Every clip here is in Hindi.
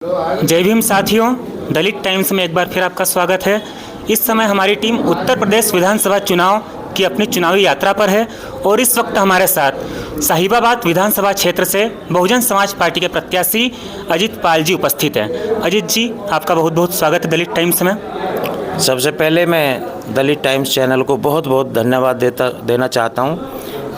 जय भीम साथियों, दलित टाइम्स में एक बार फिर आपका स्वागत है। इस समय हमारी टीम उत्तर प्रदेश विधानसभा चुनाव की अपनी चुनावी यात्रा पर है और इस वक्त हमारे साथ साहिबाबाद विधानसभा क्षेत्र से बहुजन समाज पार्टी के प्रत्याशी अजित पाल जी उपस्थित हैं। अजित जी, आपका बहुत बहुत स्वागत है दलित टाइम्स में। सबसे पहले मैं दलित टाइम्स चैनल को बहुत बहुत धन्यवाद देना चाहता हूं,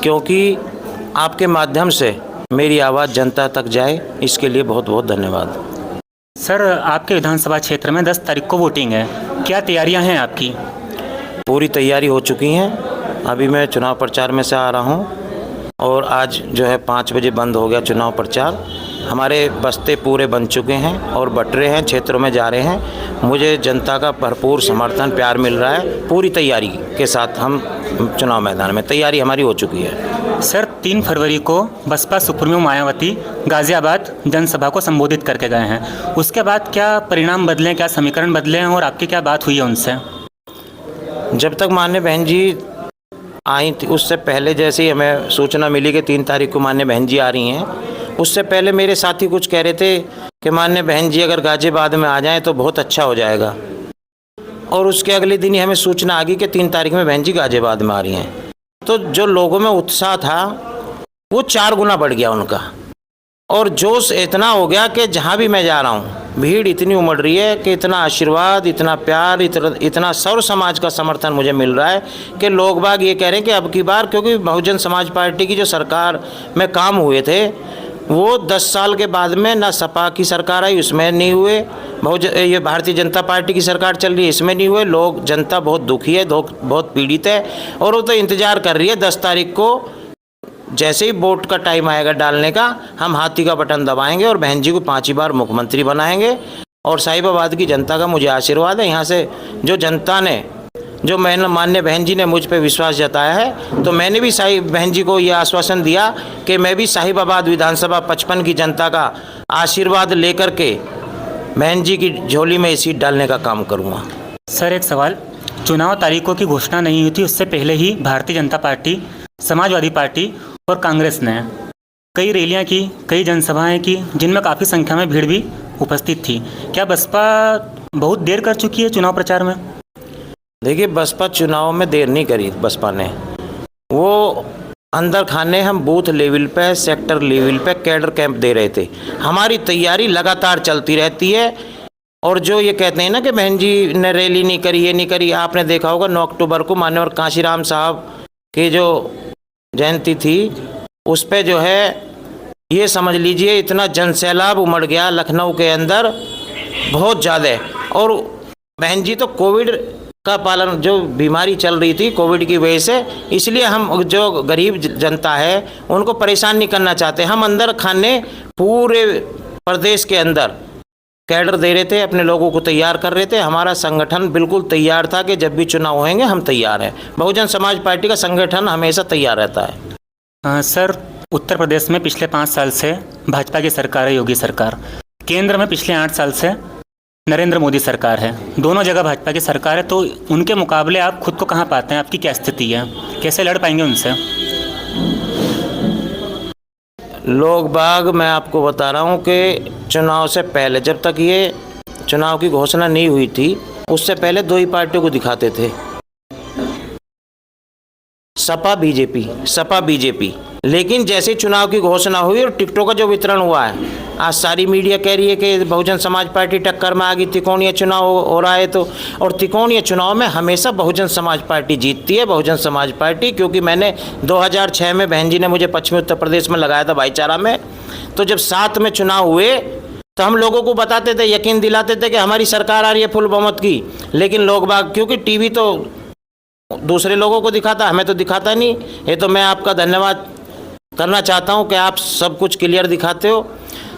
क्योंकि आपके माध्यम से मेरी आवाज़ जनता तक जाए, इसके लिए बहुत बहुत धन्यवाद। सर, आपके विधानसभा क्षेत्र में 10 तारीख को वोटिंग है, क्या तैयारियां हैं आपकी? पूरी तैयारी हो चुकी हैं। अभी मैं चुनाव प्रचार में से आ रहा हूं और आज जो है 5 बजे बंद हो गया चुनाव प्रचार। हमारे बस्ते पूरे बन चुके हैं और बट रहे हैं, क्षेत्रों में जा रहे हैं। मुझे जनता का भरपूर समर्थन प्यार मिल रहा है। पूरी तैयारी के साथ हम चुनाव मैदान में, तैयारी हमारी हो चुकी है। सर, 3 फरवरी को बसपा सुप्रीमो मायावती गाजियाबाद जनसभा को संबोधित करके गए हैं। उसके बाद क्या परिणाम बदले, क्या समीकरण बदले हैं और आपकी क्या बात हुई है उनसे? जब तक माननीय बहन जी आई थी, उससे पहले जैसे ही हमें सूचना मिली कि 3 तारीख को माननीय बहन जी आ रही हैं, उससे पहले मेरे साथी कुछ कह रहे थे कि माननीय बहन जी अगर गाजियाबाद में आ जाएं तो बहुत अच्छा हो जाएगा। और उसके अगले दिन ही हमें सूचना आ गई कि 3 तारीख में बहन जी गाजियाबाद में आ रही हैं। तो जो लोगों में उत्साह था वो 4 गुना बढ़ गया उनका, और जोश इतना हो गया कि जहाँ भी मैं जा रहा हूँ भीड़ इतनी उमड़ रही है कि इतना आशीर्वाद, इतना प्यार, इतना सर्व समाज का समर्थन मुझे मिल रहा है कि लोग बाग ये कह रहे हैं कि अब की बार, क्योंकि बहुजन समाज पार्टी की जो सरकार में काम हुए थे वो 10 साल के बाद में ना सपा की सरकार आई, उसमें नहीं हुए। ये भारतीय जनता पार्टी की सरकार चल रही है, इसमें नहीं हुए। लोग, जनता बहुत दुखी है, बहुत पीड़ित है, और वो तो इंतज़ार कर रही है 10 तारीख को जैसे ही वोट का टाइम आएगा डालने का, हम हाथी का बटन दबाएंगे और बहन जी को 5वीं बार मुख्यमंत्री बनाएंगे। और साहिबाबाद की जनता का मुझे आशीर्वाद है, यहाँ से जो जनता ने, जो माननीय बहन जी ने मुझ पे विश्वास जताया है, तो मैंने भी बहन जी को ये आश्वासन दिया कि मैं भी साहिबाबाद विधानसभा 55 की जनता का आशीर्वाद लेकर के बहन जी की झोली में सीट डालने का काम करूँगा। सर, एक सवाल, चुनाव तारीखों की घोषणा नहीं हुई थी, उससे पहले ही भारतीय जनता पार्टी, समाजवादी पार्टी और कांग्रेस ने कई रैलियां की, कई जनसभाएं की, जिनमें काफ़ी संख्या में भीड़ भी उपस्थित थी। क्या बसपा बहुत देर कर चुकी है चुनाव प्रचार में? देखिए, बसपा चुनाव में देर नहीं करी। बसपा ने वो अंदर खाने, हम बूथ लेवल पे, सेक्टर लेवल पे कैडर कैंप दे रहे थे। हमारी तैयारी लगातार चलती रहती है। और जो ये कहते हैं ना कि बहन जी ने रैली नहीं करी, ये नहीं करी, आपने देखा होगा 9 अक्टूबर को माननीय कांशीराम साहब की जो जयंती थी, उस पे जो है ये समझ लीजिए इतना जनसैलाब उमड़ गया लखनऊ के अंदर, बहुत ज़्यादा। और बहन जी तो कोविड का पालन, जो बीमारी चल रही थी कोविड की वजह से, इसलिए हम जो गरीब जनता है उनको परेशान नहीं करना चाहते। हम अंदर खाने पूरे प्रदेश के अंदर कैडर दे रहे थे, अपने लोगों को तैयार कर रहे थे। हमारा संगठन बिल्कुल तैयार था कि जब भी चुनाव होंगे हम तैयार हैं। बहुजन समाज पार्टी का संगठन हमेशा तैयार रहता है। सर, उत्तर प्रदेश में पिछले 5 साल से भाजपा की सरकार है, योगी सरकार। केंद्र में पिछले 8 साल से नरेंद्र मोदी सरकार है। दोनों जगह भाजपा की सरकार है, तो उनके मुकाबले आप खुद को कहाँ पाते हैं? आपकी क्या स्थिति है? कैसे लड़ पाएंगे उनसे? लोग बाग, मैं आपको बता रहा हूँ कि चुनाव से पहले, जब तक ये चुनाव की घोषणा नहीं हुई थी, उससे पहले 2 ही पार्टियों को दिखाते थे, सपा बीजेपी। लेकिन जैसे चुनाव की घोषणा हुई और टिकटों का जो वितरण हुआ है, आज सारी मीडिया कह रही है कि बहुजन समाज पार्टी टक्कर में आ गई, त्रिकोणीय चुनाव हो रहा है। तो और त्रिकोणीय चुनाव में हमेशा बहुजन समाज पार्टी जीतती है। बहुजन समाज पार्टी, क्योंकि मैंने 2006 में बहन जी ने मुझे पश्चिमी उत्तर प्रदेश में लगाया था भाईचारा में, तो जब 7 में चुनाव हुए तो हम लोगों को बताते थे, यकीन दिलाते थे कि हमारी सरकार आ रही है फुल बहुमत की। लेकिन लोग बाग, क्योंकि टीवी तो दूसरे लोगों को दिखाता, हमें तो दिखाता नहीं। ये तो मैं आपका धन्यवाद करना चाहता हूं कि आप सब कुछ क्लियर दिखाते हो।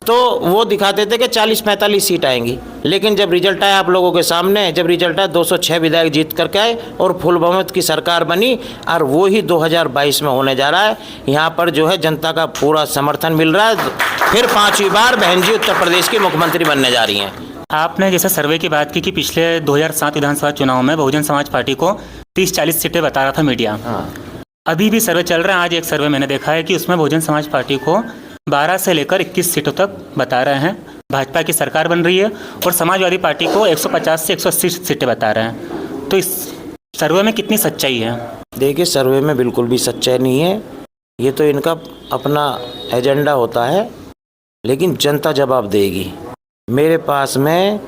तो वो दिखाते थे कि 40-45 सीट आएंगी, लेकिन जब रिजल्ट आया आप लोगों के सामने, जब रिजल्ट आया 206 विधायक जीत करके आए और फुल बहुमत की सरकार बनी, और वो ही 2022 में होने जा रहा है। यहाँ पर जो है जनता का पूरा समर्थन मिल रहा है। फिर 5वीं बार बहन जी उत्तर प्रदेश की मुख्यमंत्री बनने जा रही हैं। आपने जैसे सर्वे की बात की कि पिछले 2007 विधानसभा चुनाव में बहुजन समाज पार्टी को 30-40 सीटें बता रहा था मीडिया। अभी भी सर्वे चल रहा है। आज एक सर्वे मैंने देखा है कि उसमें बहुजन समाज पार्टी को 12 से लेकर 21 सीटों तक बता रहे हैं भाजपा की सरकार बन रही है और समाजवादी पार्टी को 150 से 180 सीटें बता रहे हैं। तो इस सर्वे में कितनी सच्चाई है? देखिए, सर्वे में बिल्कुल भी सच्चाई नहीं है। ये तो इनका अपना एजेंडा होता है, लेकिन जनता जवाब देगी। मेरे पास में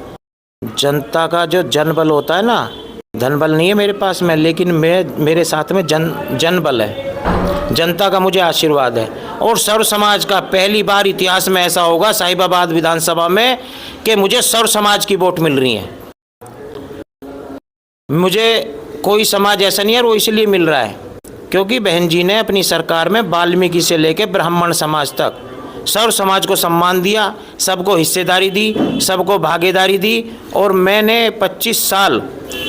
जनता का जो जनबल होता है ना, धनबल नहीं है मेरे पास में, लेकिन मेरे साथ में जनबल है। जनता का मुझे आशीर्वाद है और सर्व समाज का पहली बार इतिहास में ऐसा होगा साहिबाबाद विधानसभा में कि मुझे सर्व समाज की वोट मिल रही है। मुझे कोई समाज ऐसा नहीं है, वो इसलिए मिल रहा है क्योंकि बहन जी ने अपनी सरकार में वाल्मीकि से लेकर ब्राह्मण समाज तक सर्व समाज को सम्मान दिया, सबको हिस्सेदारी दी, सबको भागीदारी दी। और मैंने 25 साल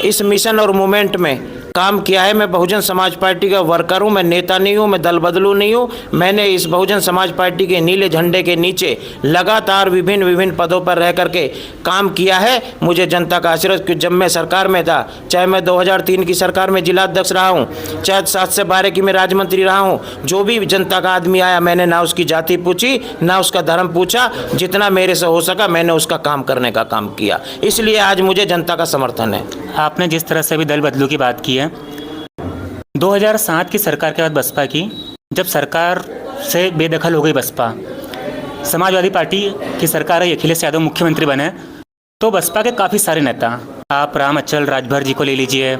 इस मिशन और मूवमेंट में काम किया है। मैं बहुजन समाज पार्टी का वर्कर हूँ, मैं नेता नहीं हूँ, मैं दल बदलू नहीं हूँ। मैंने इस बहुजन समाज पार्टी के नीले झंडे के नीचे लगातार विभिन्न पदों पर रह करके काम किया है। मुझे जनता का आशीर्वाद, जब मैं सरकार में था, चाहे मैं 2003 की सरकार में जिलाध्यक्ष रहा हूँ, चाहे 7 से 12 की मैं राज्य मंत्री रहा हूँ, जो भी जनता का आदमी आया मैंने ना उसकी जाति पूछी ना उसका धर्म पूछा। जितना मेरे से हो सका मैंने उसका काम करने का काम किया, इसलिए आज मुझे जनता का समर्थन है। आपने जिस तरह से भी दल बदलू की बात की है, 2007 की सरकार के बाद बसपा की, जब सरकार से बेदखल हो गई बसपा, समाजवादी पार्टी की सरकार है, अखिलेश यादव मुख्यमंत्री बने, तो बसपा के काफ़ी सारे नेता, आप राम अचल राजभर जी को ले लीजिए,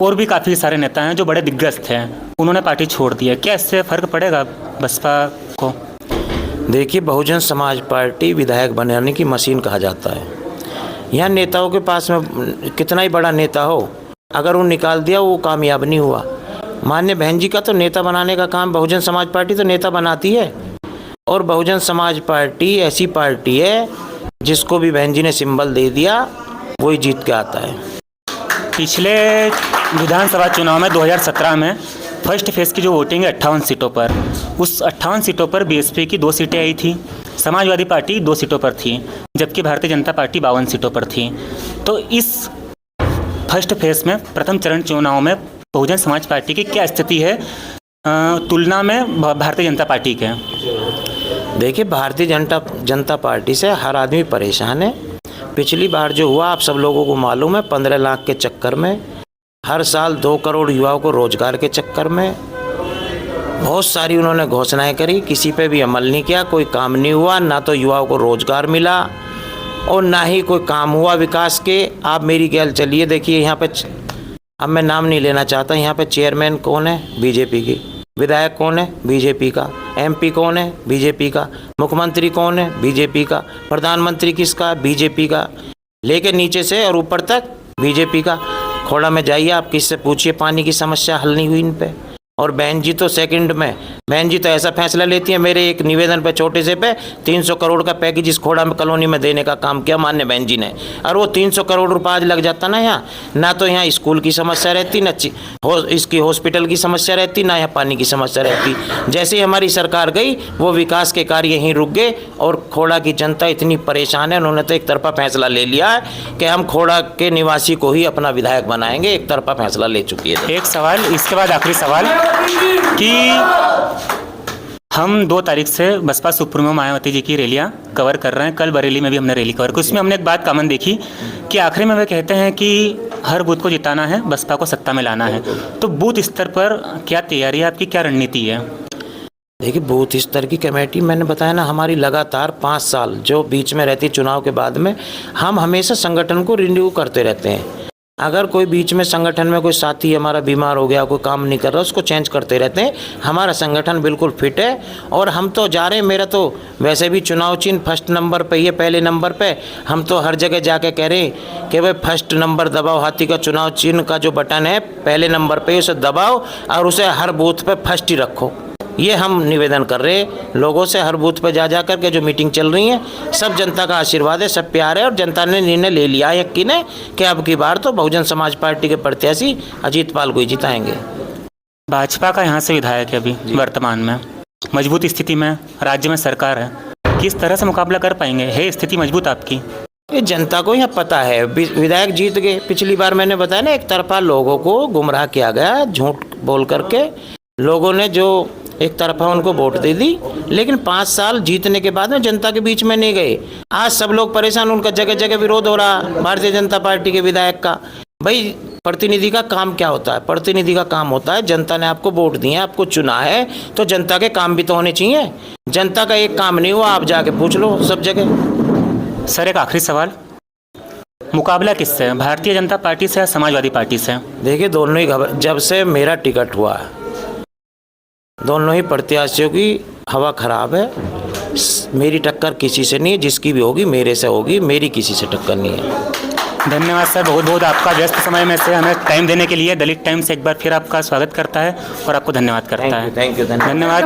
और भी काफ़ी सारे नेता हैं जो बड़े दिग्गज थे, उन्होंने पार्टी छोड़ दी है। क्या इससे फ़र्क पड़ेगा बसपा को? देखिए, बहुजन समाज पार्टी विधायक बनाने की मशीन कहा जाता है। यहाँ नेताओं के पास में कितना ही बड़ा नेता हो, अगर वो निकाल दिया वो कामयाब नहीं हुआ। माननीय बहन जी का तो नेता बनाने का काम, बहुजन समाज पार्टी तो नेता बनाती है। और बहुजन समाज पार्टी ऐसी पार्टी है जिसको भी बहन जी ने सिंबल दे दिया वही जीत के आता है। पिछले विधानसभा चुनाव में 2017 में फर्स्ट फेज़ की जो वोटिंग है 58 सीटों पर, उस 58 सीटों पर बीएसपी की 2 सीटें आई थी, समाजवादी पार्टी 2 सीटों पर थी, जबकि भारतीय जनता पार्टी 52 सीटों पर थी। तो इस फर्स्ट फेज़ में प्रथम चरण चुनाव में बहुजन समाज पार्टी की क्या स्थिति है तुलना में भारतीय जनता पार्टी के? देखिए, भारतीय जनता पार्टी से हर आदमी परेशान है। पिछली बार जो हुआ आप सब लोगों को मालूम है, 15 लाख के चक्कर में, हर साल 2 करोड़ युवाओं को रोजगार के चक्कर में बहुत सारी उन्होंने घोषणाएं करी, किसी पे भी अमल नहीं किया, कोई काम नहीं हुआ, ना तो युवाओं को रोजगार मिला और ना ही कोई काम हुआ विकास के। आप मेरी ख्याल चलिए, देखिए यहाँ पे, अब मैं नाम नहीं लेना चाहता, यहाँ पे चेयरमैन कौन है? बीजेपी की। विधायक कौन है? बीजेपी का। एमपी कौन है? बीजेपी का। मुख्यमंत्री कौन है? बीजेपी का। प्रधानमंत्री किसका? बीजेपी का। लेके नीचे से और ऊपर तक बीजेपी का। खोड़ा में जाइए, आप किससे पूछिए, पानी की समस्या हल नहीं हुई इन पे। और बहन जी तो सेकंड में, बहन जी तो ऐसा फैसला लेती है, मेरे एक निवेदन पे छोटे से पे 300 करोड़ का पैकेज इस खोड़ा में कॉलोनी में देने का काम किया मान्य बहन जी ने। और वो 300 करोड़ रुपये आज लग जाता ना यहाँ, ना तो यहाँ स्कूल की समस्या रहती, ना इसकी हॉस्पिटल की समस्या रहती, ना यहाँ पानी की समस्या रहती। जैसे ही हमारी सरकार गई वो विकास के कार्य यहीं रुक गए और खोड़ा की जनता इतनी परेशान है, उन्होंने तो एक तरफा फैसला ले लिया है कि हम खोड़ा के निवासी को ही अपना विधायक बनाएंगे, एक तरफा फैसला ले चुकी है। एक सवाल, इसके बाद आखिरी सवाल कि हम 2 तारीख से बसपा सुप्रीमो मायावती जी की रैलियां कवर कर रहे हैं। कल बरेली में भी हमने रैली कवर की, उसमें हमने एक बात कॉमन देखी कि आखिरी में वे कहते हैं कि हर बूथ को जिताना है, बसपा को सत्ता में लाना है। तो बूथ स्तर पर क्या तैयारी है आपकी, क्या रणनीति है? देखिए, बूथ स्तर की कमेटी मैंने बताया ना, हमारी लगातार 5 साल जो बीच में रहती चुनाव के बाद में, हम हमेशा संगठन को रिन्यू करते रहते हैं। अगर कोई बीच में संगठन में कोई साथी हमारा बीमार हो गया, कोई काम नहीं कर रहा, उसको चेंज करते रहते हैं। हमारा संगठन बिल्कुल फिट है और हम तो जा रहे हैं। मेरा तो वैसे भी चुनाव चिन्ह फर्स्ट नंबर पे, ये पहले नंबर पे। हम तो हर जगह जाके कह रहे हैं कि भाई फर्स्ट नंबर दबाओ, हाथी का चुनाव चिन्ह का जो बटन है पहले नंबर पे, उसे दबाओ और उसे हर बूथ पे फर्स्ट ही रखो। ये हम निवेदन कर रहे हैं लोगों से, हर बूथ पे जा कर के जो मीटिंग चल रही है। सब जनता का आशीर्वाद है, सब प्यार है और जनता ने निर्णय ले लिया है यकीन है कि अब की बार तो बहुजन समाज पार्टी के प्रत्याशी अजीत पाल को ही जिताएंगे। भाजपा का यहाँ से विधायक है अभी वर्तमान में, मजबूत स्थिति में राज्य में सरकार है, किस तरह से मुकाबला कर पाएंगे? है स्थिति मजबूत आपकी? ये जनता को यहाँ पता है, विधायक जीत गए। पिछली बार मैंने बताया ना, एक तरफा लोगों को गुमराह किया गया, झूठ बोल करके लोगों ने जो एक तरफा उनको वोट दे दी, लेकिन 5 साल जीतने के बाद में जनता के बीच में नहीं गए। आज सब लोग परेशान, उनका जगह जगह विरोध हो रहा भारतीय जनता पार्टी के विधायक का। भाई प्रतिनिधि का काम क्या होता है? प्रतिनिधि का काम होता है, जनता ने आपको वोट दिए, आपको चुना है, तो जनता के काम भी तो होने चाहिए। जनता का एक काम नहीं हुआ, आप जाके पूछ लो सब जगह। सर एक आखिरी सवाल, मुकाबला किससे है, भारतीय जनता पार्टी से या समाजवादी पार्टी से? देखिए दोनों ही जब से मेरा टिकट हुआ है, दोनों ही प्रत्याशियों की हवा खराब है। मेरी टक्कर किसी से नहीं है, जिसकी भी होगी मेरे से होगी, मेरी किसी से टक्कर नहीं है। धन्यवाद सर, बहुत बहुत आपका व्यस्त समय में से हमें टाइम देने के लिए दलित टाइम्स एक बार फिर आपका स्वागत करता है और आपको धन्यवाद करता है। Thank you. धन्यवाद।